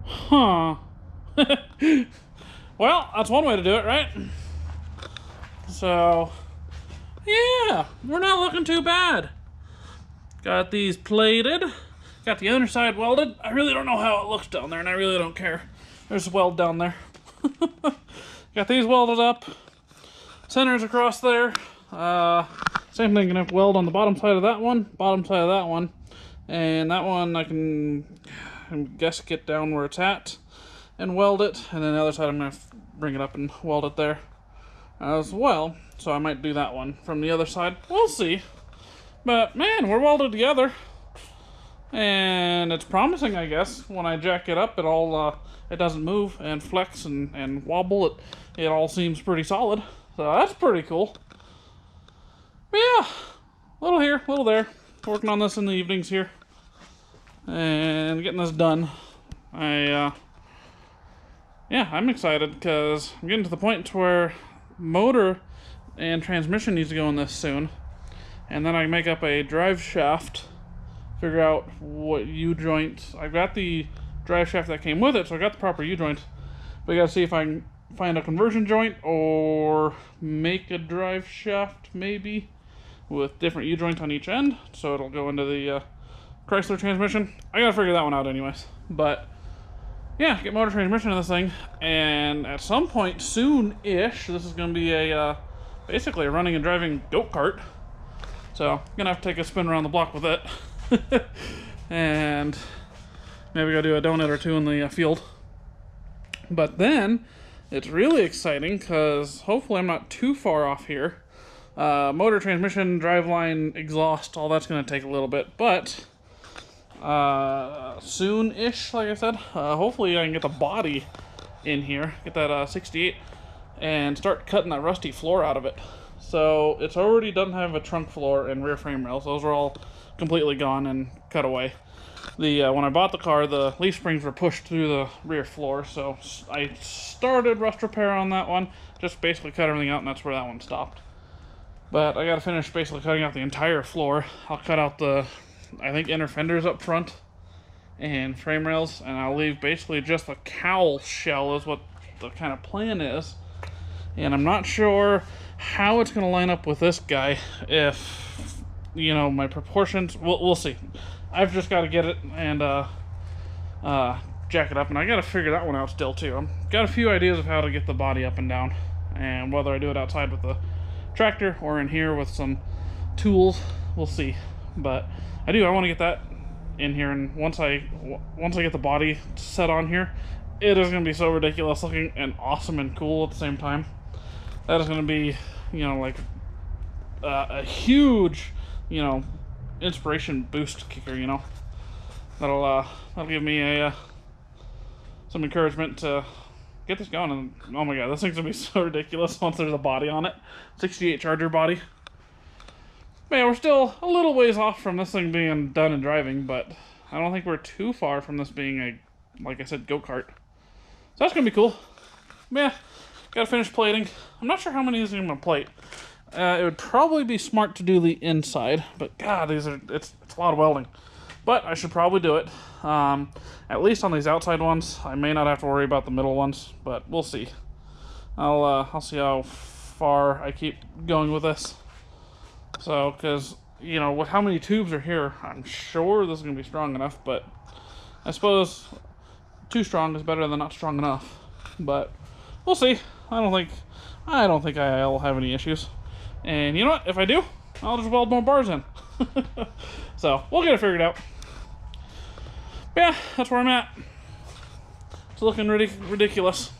Huh. Well, that's one way to do it, right? So, yeah, we're not looking too bad. Got these plated. Got the underside welded. I really don't know how it looks down there, and I really don't care. There's a weld down there. Got these welded up. Centers across there. Same thing, gonna weld on the bottom side of that one, bottom side of that one. And that one I can, guess, get down where it's at and weld it. And then the other side I'm gonna bring it up and weld it there as well. So I might do that one from the other side. We'll see. But man, we're welded together. And it's promising, I guess. When I jack it up, it doesn't move and flex and wobble. It all seems pretty solid. So that's pretty cool. But yeah, a little here, a little there. Working on this in the evenings here. And getting this done. Yeah, I'm excited because I'm getting to the point where motor and transmission needs to go in this soon. And then I can make up a drive shaft, figure out what U-joint. I've got the drive shaft that came with it, so I got the proper U-joint. But I gotta see if I can find a conversion joint or make a drive shaft maybe with different U-joints on each end, so it'll go into the Chrysler transmission. I gotta figure that one out anyways. But yeah, get motor transmission in this thing, and at some point soon-ish, this is gonna be a basically a running and driving go-kart. So I'm gonna have to take a spin around the block with it. And maybe go do a donut or two in the field. But then it's really exciting because hopefully I'm not too far off here. Motor, transmission, driveline, exhaust, all that's going to take a little bit, but soon-ish, like I said, hopefully I can get the body in here, get that 68, and start cutting that rusty floor out of it. So it's already doesn't have a trunk floor and rear frame rails. Those are all completely gone and cut away. When I bought the car, the leaf springs were pushed through the rear floor, so I started rust repair on that one, just basically cut everything out, and that's where that one stopped. But I gotta finish basically cutting out the entire floor. I'll cut out the, I think, inner fenders up front and frame rails, and I'll leave basically just the cowl shell is what the kind of plan is. And I'm not sure how it's gonna line up with this guy, if, you know, my proportions, we'll see. I've just got to get it and jack it up, and I got to figure that one out still too. I've got a few ideas of how to get the body up and down, and whether I do it outside with the tractor or in here with some tools, we'll see. But I want to get that in here, and once I get the body set on here, it is going to be so ridiculous looking and awesome and cool at the same time. That is going to be, you know, like a huge, you know, inspiration boost kicker, you know. That'll give me some encouragement to get this going. And oh my god, this thing's gonna be so ridiculous once there's a body on it. 68 Charger body. Man, we're still a little ways off from this thing being done and driving, but I don't think we're too far from this being a, like I said, go-kart. So that's gonna be cool. Yeah, gotta finish plating. I'm not sure how many of these I'm gonna plate. It would probably be smart to do the inside, but god, it's a lot of welding. But I should probably do it. At least on these outside ones. I may not have to worry about the middle ones, but we'll see. I'll see how far I keep going with this. So, because, you know, with how many tubes are here, I'm sure this is going to be strong enough, but I suppose too strong is better than not strong enough. But we'll see. I don't think I'll have any issues. And you know what? If I do, I'll just weld more bars in. So, we'll get it figured out. But yeah, that's where I'm at. It's looking ridiculous.